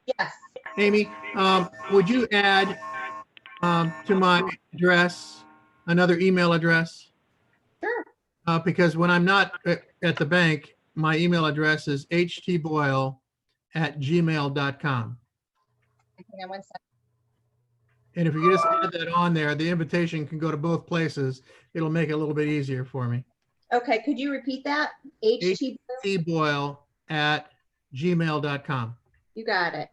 Yes. Amy, would you add to my address another email address? Sure. Because when I'm not at the bank, my email address is htboyle@gmail.com. Hang on one second. And if you just add that on there, the invitation can go to both places. It'll make it a little bit easier for me. Okay, could you repeat that? htboyle@gmail.com. You got it.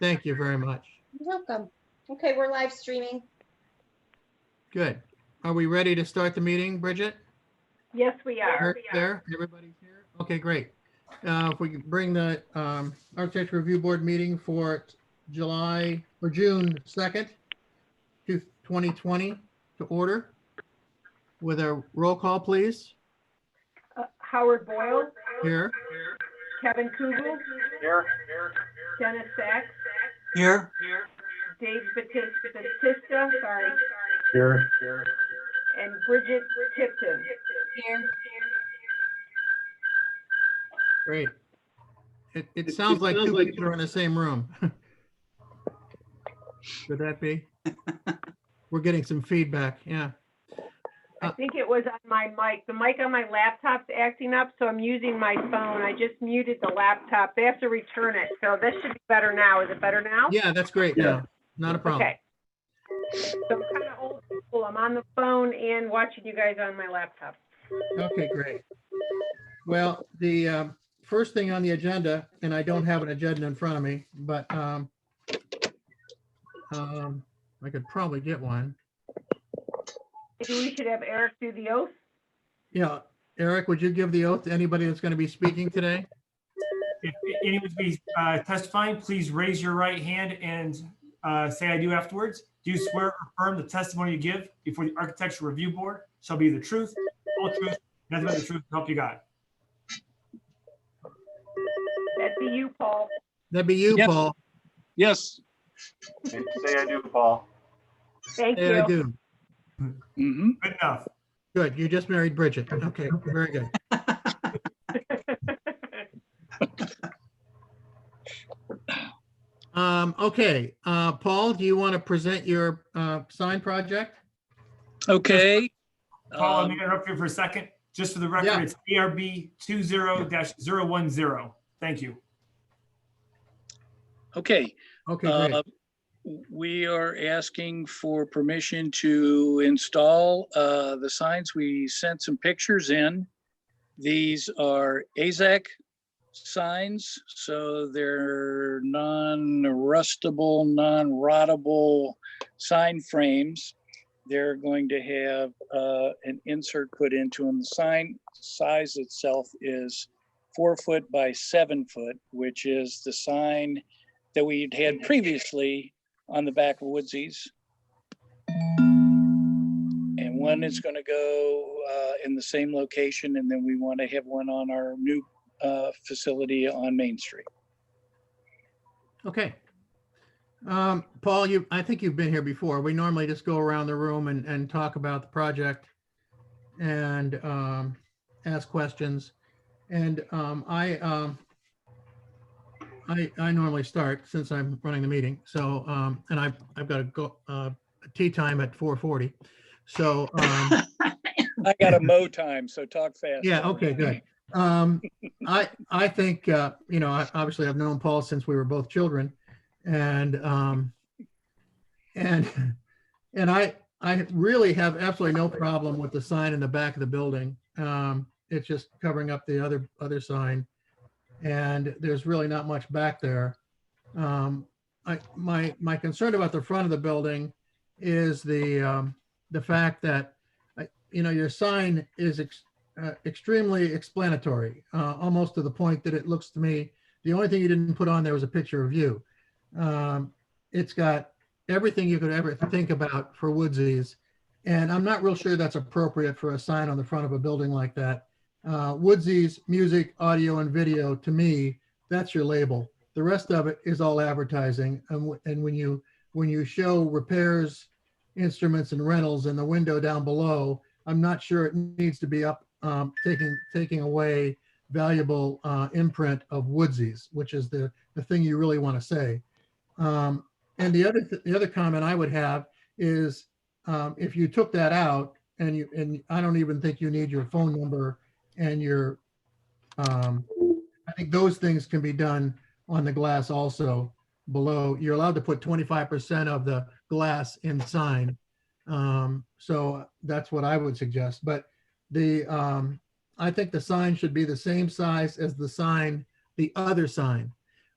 Thank you very much. You're welcome. Okay, we're live streaming. Good. Are we ready to start the meeting, Bridget? Yes, we are. There, everybody's here? Okay, great. If we could bring the Architecture Review Board meeting for June 2nd, 2020 to order with a roll call, please. Howard Boyle, Here. Kevin Kugel, Here. Dennis Sachs, Here. Dave Batista, sorry, Here. and Bridget Tipton. Here. Great. It sounds like two people are in the same room. Could that be? We're getting some feedback. Yeah. I think it was on my mic. The mic on my laptop's acting up, so I'm using my phone. I just muted the laptop. They have to return it, so this should be better now. Is it better now? Yeah, that's great. Yeah, not a problem. Okay. So I'm kind of old school. I'm on the phone and watching you guys on my laptop. Okay, great. Well, the first thing on the agenda, and I don't have an agenda in front of me, but I could probably get one. Maybe we should have Eric do the oath. Yeah, Eric, would you give the oath to anybody that's going to be speaking today? If anyone's be testifying, please raise your right hand and say I do afterwards. Do you swear or affirm the testimony you give before the Architecture Review Board shall be the truth, whole truth, nothing but the truth, help you God? That'd be you, Paul. That'd be you, Yes. Paul. Yes. Say I do, Paul. Thank Yeah, I you. do. Mm-hmm. Good enough. Good. You just married Bridget. Okay, very good. Okay, Paul, do you want to present your sign project? Okay. Paul, let me interrupt you for a second. Just for the record, Yeah. it's ARB 20-010. Thank you. Okay. Okay, great. We are asking for permission to install the signs. We sent some pictures in. These are AZAC signs, so they're non-rustable, non-rottable sign frames. They're going to have an insert put into them. The sign size itself is 4 foot by 7 foot, which is the sign that we had previously on the back of Woodsies. And one is going to go in the same location, and then we want to have one on our new facility on Main Street. Okay. Paul, I think you've been here before. We normally just go around the room and talk about the project and ask questions. And I normally start since I'm running the meeting. So, and I've got to go a tea time at 4:40. So, I got a mow time, so talk fast. yeah, okay, good. I think, obviously I've known Paul since we were both children, and I really have absolutely no problem with the sign in the back of the building. It's just covering up the other sign, and there's really not much back there. My concern about the front of the building is the fact that your sign is extremely explanatory, almost to the point that it looks to me, the only thing you didn't put on there was a picture of you. It's got everything you could ever think about for Woodsies. And I'm not real sure that's appropriate for a sign on the front of a building like that. Woodsies, music, audio, and video, to me, that's your label. The rest of it is all advertising. And when you show repairs, instruments, and rentals in the window down below, I'm not sure it needs to be up taking away valuable imprint of Woodsy's, which is the thing you really want to say. And the other comment I would have is if you took that out and I don't even think you need your phone number and your I think those things can be done on the glass also below. You're allowed to put 25% of the glass in sign. So that's what I would suggest. But I think the sign should be the same size as the other sign.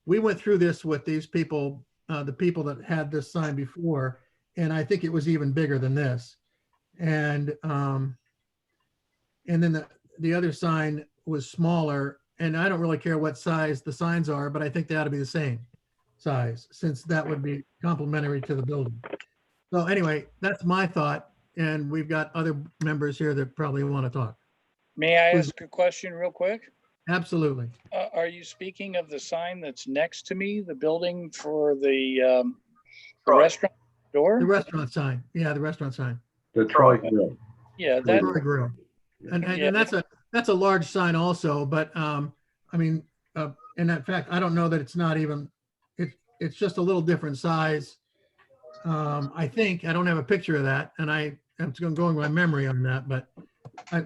We went through this with these people, the people that had this sign before, and I think it was even bigger than this. And then the other sign was smaller, and I don't really care what size the signs are, but I think they ought to be the same size, since that would be complementary to the building. So anyway, that's my thought, and we've got other members here that probably want to talk. May I Please. ask a question real quick? Absolutely. Are you speaking of the sign that's next to me, the building for the restaurant door? The restaurant sign. Yeah, the restaurant sign. The Troy Grill. Yeah, The that, Troy Grill. And Yeah. that's a large sign also, but I mean, and in fact, I don't know that it's not even, it's just a little different size. I think, I don't have a picture of that, and I'm going by memory on that, but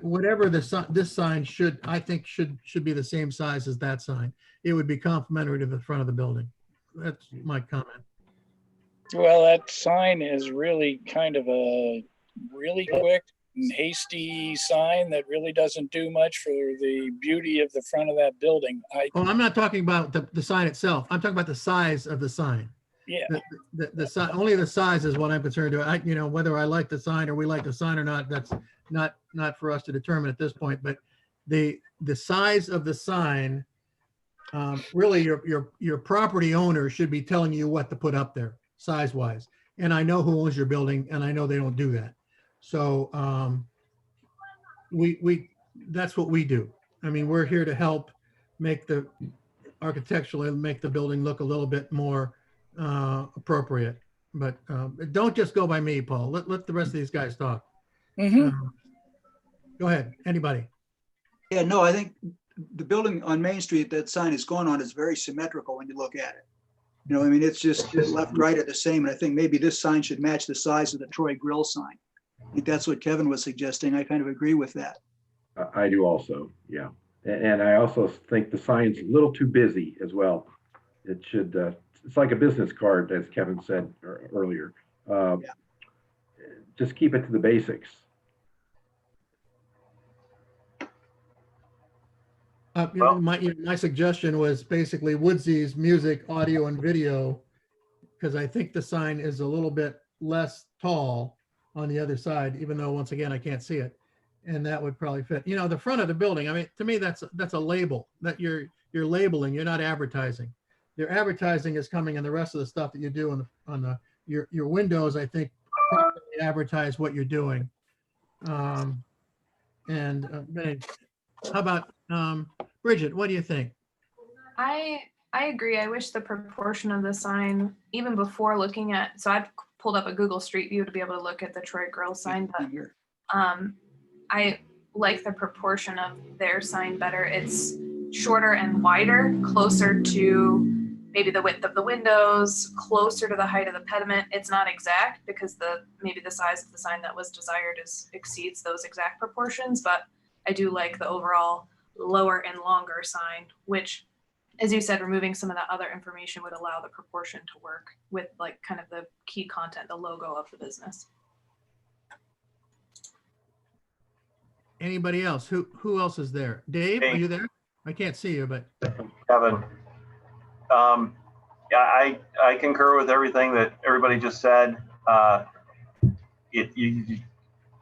whatever this sign I think should be the same size as that sign. It would be complementary to the front of the building. That's my comment. well, that sign is really kind of a really quick and hasty sign that really doesn't do much for the beauty of the front of that building. Oh, I'm not talking about the sign itself. I'm talking about the size of the sign. Yeah, Only the size is what I'm concerned about. Whether I like the sign or we like the sign or not, that's not for us to determine at this point. But the size of the sign, really your property owner should be telling you what to put up there size wise. And I know who owns your building, and I know they don't do that. So that's what we do. I mean, we're here to help architecturally make the building look a little bit more appropriate. But don't just go by me, Paul. Let the rest of these guys talk. Go ahead, anybody. Yeah, no, I think the building on Main Street that sign is going on is very symmetrical when you look at it. I mean, it's just left, right are the same. And I think maybe this sign should match the size of the Troy Grill sign. I think that's what Kevin was suggesting. I kind of agree with that. I do also, yeah. And I also think the sign's a little too busy as well. It should, it's like a business card, as Kevin said earlier. Just keep it to the basics. My suggestion was basically Woodsy's music, audio, and video, because I think the sign is a little bit less tall on the other side, even though once again I can't see it, and that would probably fit. The front of the building. I mean, to me, that's a label that you're labeling. You're not advertising. Your advertising is coming in the rest of the stuff that you do on your windows. I think properly advertise what you're doing. How about Bridget? What do you think? I agree. I wish the proportion of the sign, even before looking at, so I've pulled up a Google Street View to be able to look at the Troy Grill sign, but I like the proportion of their sign better. It's shorter and wider, closer to maybe the width of the windows, closer to the height of the pediment. It's not exact because maybe the size of the sign that was desired exceeds those exact proportions, but I do like the overall lower and longer sign, which, as you said, removing some of that other information would allow the proportion to work with like kind of the key content, the logo of the business. Anybody else? Who else is there? Dave, are you there? I can't see you, but Kevin. Yeah, I concur with everything that everybody just said.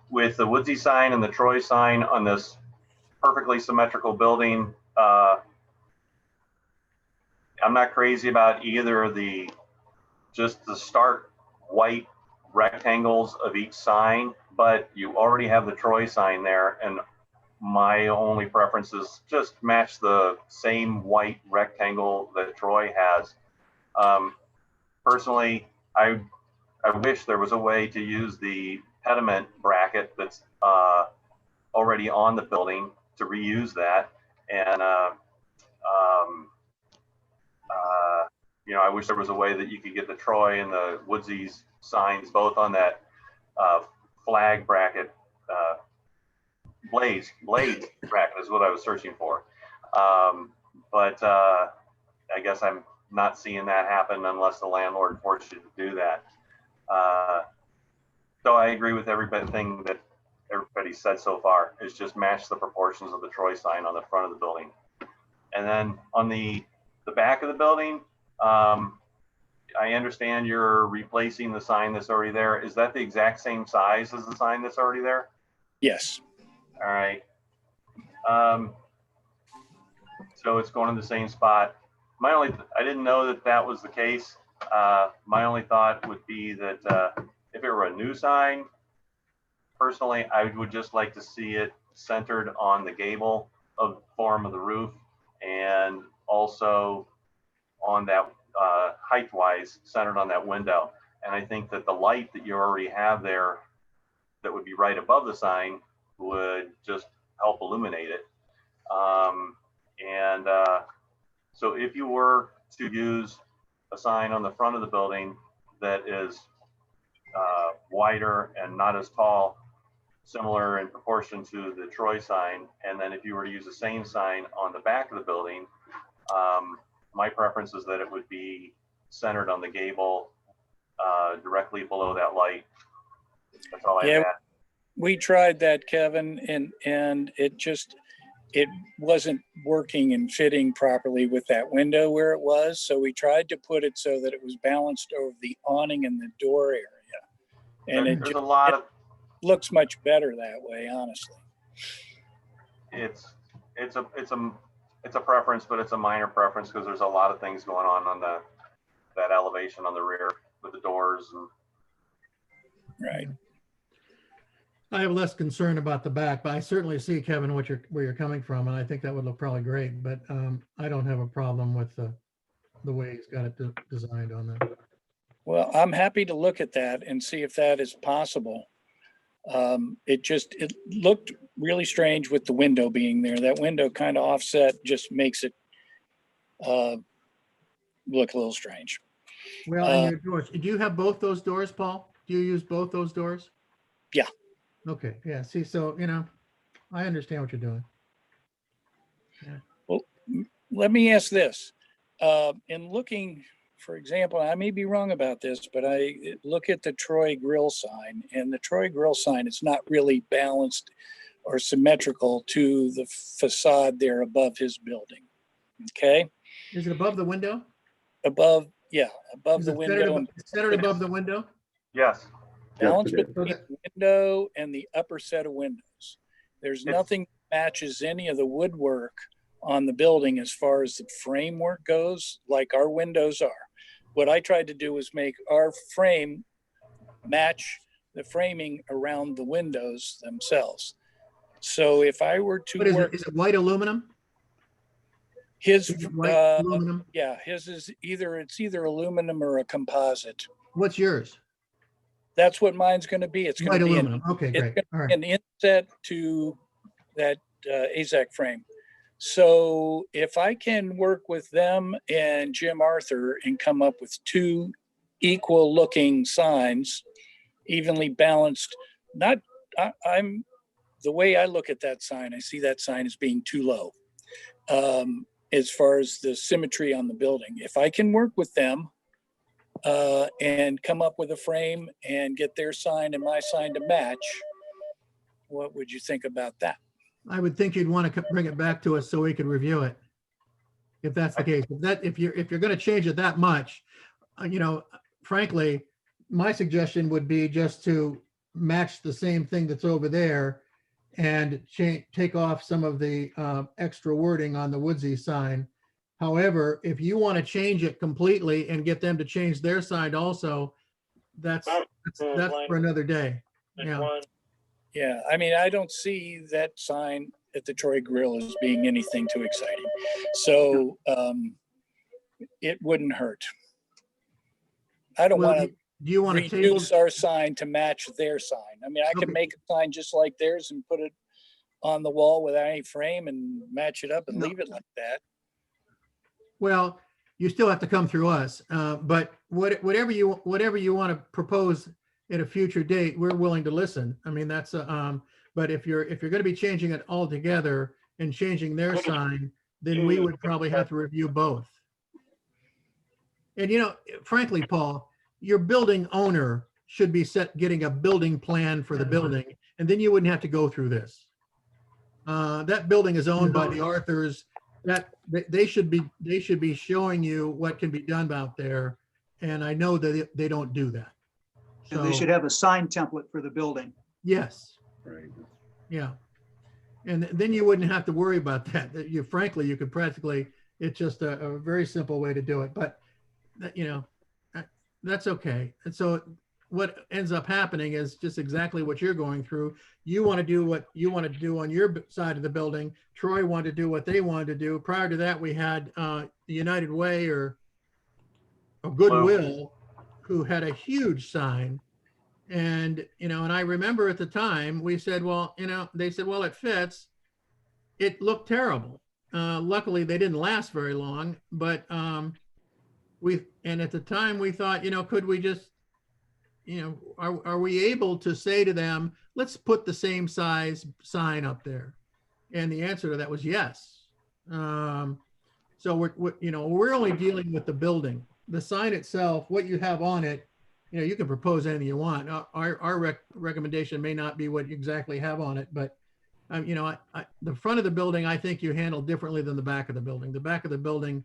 With the Woodsy sign and the Troy sign on this perfectly symmetrical building, I'm not crazy about either of just the stark white rectangles of each sign, but you already have the Troy sign there, and my only preference is just match the same white rectangle that Troy has. Personally, I wish there was a way to use the pediment bracket that's already on the building to reuse that. And, I wish there was a way that you could get the Troy and the Woodsies signs both on that flag bracket, blade bracket is what I was searching for. But I guess I'm not seeing that happen unless the landlord forced you to do that. So I agree with everything that everybody said so far. Is just match the proportions of the Troy sign on the front of the building. And then on the back of the building, I understand you're replacing the sign that's already there. Is that the exact same size as the sign that's already there? Yes. All right. So it's going in the same spot. I didn't know that was the case. My only thought would be that if it were a new sign, personally, I would just like to see it centered on the gable of form of the roof, and also on that height-wise centered on that window. And I think that the light that you already have there that would be right above the sign would just help illuminate it. So if you were to use a sign on the front of the building that is wider and not as tall, similar in proportion to the Troy sign, and then if you were to use the same sign on the back of the building, my preference is that it would be centered on the gable directly below that light. That's all I had. We tried that, Kevin, and it wasn't working and fitting properly with that window where it was. So we tried to put it so that it was balanced over the awning and the door area. And it looks much better that way, honestly. It's a preference, but it's a minor preference because there's a lot of things going on that elevation on the rear with the doors. Right. I have less concern about the back, but I certainly see, Kevin, where you're coming from, and I think that would look probably great. But I don't have a problem with the way he's got it designed on that. Well, I'm happy to look at that and see if that is possible. It looked really strange with the window being there. That window kind of offset just makes it look a little strange. Well, and your doors, do you have both those doors, Paul? Do you use both those doors? Yeah. Okay, yeah, see, so, I understand what you're doing. Yeah. Well, let me ask this. In looking, for example, I may be wrong about this, but I look at the Troy Grill sign, and the Troy Grill sign is not really balanced or symmetrical to the facade there above his building. Okay? Is it above the window? Above Is the it window. centered above the window? Yes. Balance Yes, it is. between the window and the upper set of windows. There's nothing that matches any of the woodwork on the building as far as the framework goes, like our windows are. What I tried to do was make our frame match the framing around the windows themselves. So if I were to work, Is it white aluminum? his, Is it white aluminum? yeah, his is either aluminum or a composite. What's yours? That's what mine's going to be. It's going White to be aluminum. Okay, it's great. All right. an inset to that AZEK frame. So if I can work with them and Jim Arthur and come up with two equal looking signs, evenly balanced, I'm the way I look at that sign, I see that sign as being too low as far as the symmetry on the building. If I can work with them and come up with a frame and get their sign and my sign to match, what would you think about that? I would think you'd want to bring it back to us so we could review it. If that's the case, if you're going to change it that much, frankly, my suggestion would be just to match the same thing that's over there and take off some of the extra wording on the Woodsy sign. However, if you want to change it completely and get them to change their sign also, that's for another day. Yeah. Yeah, I mean, I don't see that sign at the Troy Grill as being anything too exciting. So it wouldn't hurt. I don't want to do you want to table reduce our sign to match their sign. I mean, I can make a sign just like theirs and put it on the wall without any frame and match it up and No. leave it like that. Well, you still have to come through us, but whatever you want to propose at a future date, we're willing to listen. I mean, that's but if you're going to be changing it altogether and changing their sign, then we would probably have to review both. And frankly, Paul, your building owner should be getting a building plan for the building, and then you wouldn't have to go through this. That building is owned by the Arthurs. That they should be showing you what can be done out there, and I know that they don't do that. And they should have a sign template for the building. Yes, Right. yeah, and then you wouldn't have to worry about that. Frankly, you could practically. It's just a very simple way to do it, but that's okay. And so what ends up happening is just exactly what you're going through. You want to do what you want to do on your side of the building. Troy wanted to do what they wanted to do. Prior to that, we had the United Way or Goodwill, who had a huge sign. And, and I remember at the time we said, well, they said, well, it fits. It looked terrible. Luckily, they didn't last very long, but and at the time we thought, could we just, are we able to say to them, let's put the same size sign up there? And the answer to that was yes. So we're only dealing with the building. The sign itself, what you have on it, you can propose anything you want. Our recommendation may not be what you exactly have on it, but the front of the building, I think you handle differently than the back of the building. The back of the building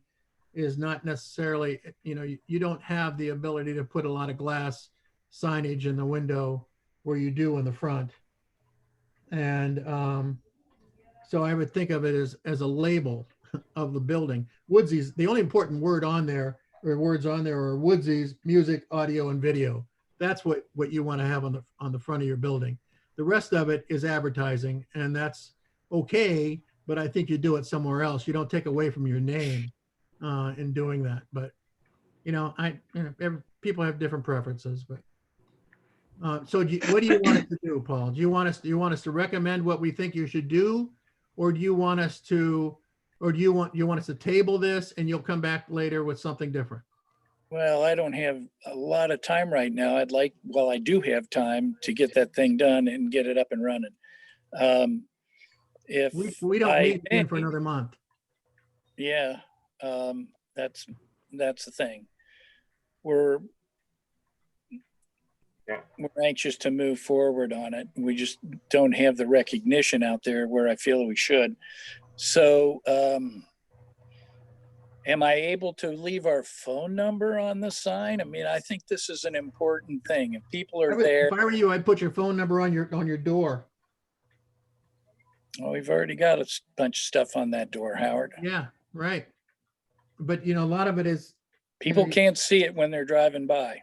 is not necessarily, you don't have the ability to put a lot of glass signage in the window where you do in the front. And so I would think of it as a label of the building. Woodsy's, the only important word on there, or words on there, are Woodsy's music, audio, and video. That's what you want to have on the front of your building. The rest of it is advertising, and that's okay, but I think you do it somewhere else. You don't take away from your name in doing that. But people have different preferences. But so what do you want us to do, Paul? Do you want us to recommend what we think you should do, or do you want us to table this and you'll come back later with something different? Well, I don't have a lot of time right now. I do have time to get that thing done and get it up and running. If we don't I meet again for another month. Yeah, that's the thing. We're anxious to move forward on it. We just don't have the recognition out there where I feel we should. So, am I able to leave our phone number on the sign? I mean, I think this is an important thing. If people are there. If I were you, I'd put your phone number on your door. Well, we've already got a bunch of stuff on that door, Howard. Yeah, right. But a lot of it is. People can't see it when they're driving by.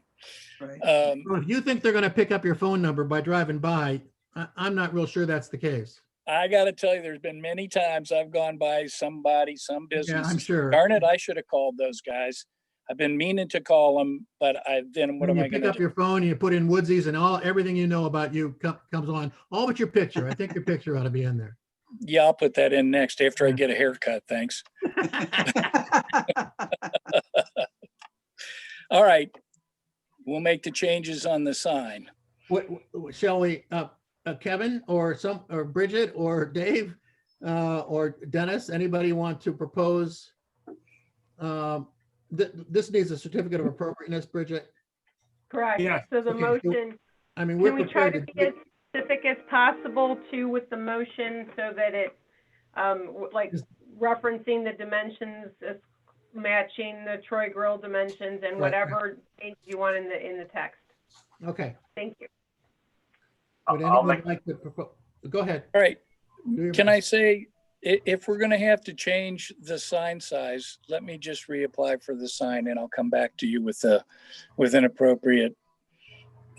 Right. Well, if you think they're going to pick up your phone number by driving by, I'm not real sure that's the case. I got to tell you, there's been many times I've gone by some business. Yeah, I'm sure. Darn it, I should have called those guys. I've been meaning to call them, but what am I going to do? You pick up your phone, you put in Woodsy's, and everything you know about you comes on. All but your picture. I think your picture ought to be in there. Yeah, I'll put that in next after I get a haircut. Thanks. All right. We'll make the changes on the sign. What shall we, Kevin or Bridget or Dave or Dennis, anybody want to propose? This needs a certificate of appropriateness, Bridget. Correct. Yeah. So the Okay, motion, I mean, we're can we try prepared to be as specific as possible too with the motion so that it, like referencing the dimensions, matching the Troy Grill dimensions and whatever change you want in the text. Okay. Thank you. Would anyone like to propose? Go ahead. All right. Do your Can best. I say, if we're going to have to change the sign size, let me just reapply for the sign and I'll come back to you with an appropriate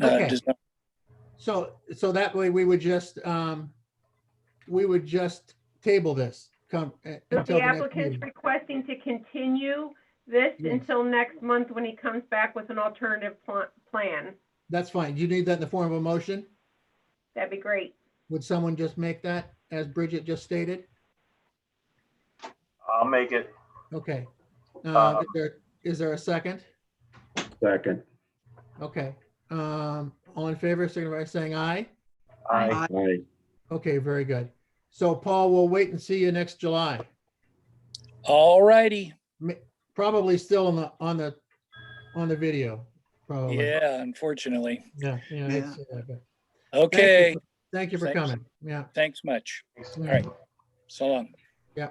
Okay. design. So that way we would just table this. So until the next applicant's meeting. requesting to continue this Yes. until next month when he comes back with an alternative plan. That's fine. You need that in the form of a motion? That'd be great. Would someone just make that? as Bridget just stated? I'll make it. Okay. Um, Is there a second? Second. Okay. All in favor, signify by saying aye. I, Aye. Okay, very good. So Paul, we'll wait and see you next July. All righty. Probably still on the video, probably. Yeah, unfortunately. Yeah, yeah. Yeah. but Okay, Thank you for Thanks. coming. Yeah. thanks much. All All right, so long. Yeah.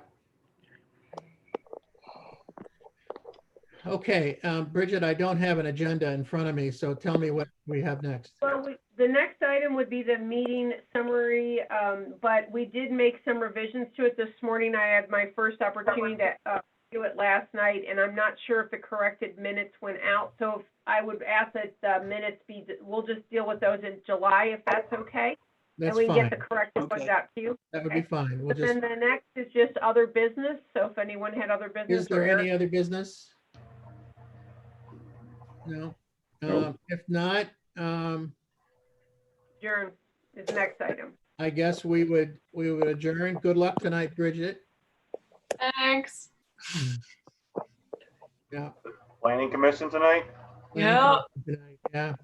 Okay, Bridget, I don't have an agenda in front of me, so tell me what we have next. Well, the next item would be the meeting summary, but we did make some revisions to it this morning. I had my first opportunity to do it last night, and I'm not sure if the corrected minutes went out. So if I would ask that the minutes we'll just deal with those in July, if that's okay. And That's we can fine. get the corrected ones Okay. out to you. That would be fine. We'll But then just, the next is just other business. So if anyone had other business. is there or any other business? No. Nope. If not, Adjourn is the next item. I guess we would adjourn. Good luck tonight, Bridget. Thanks. Yeah. Planning Commission tonight? Yeah. Good night. Yeah.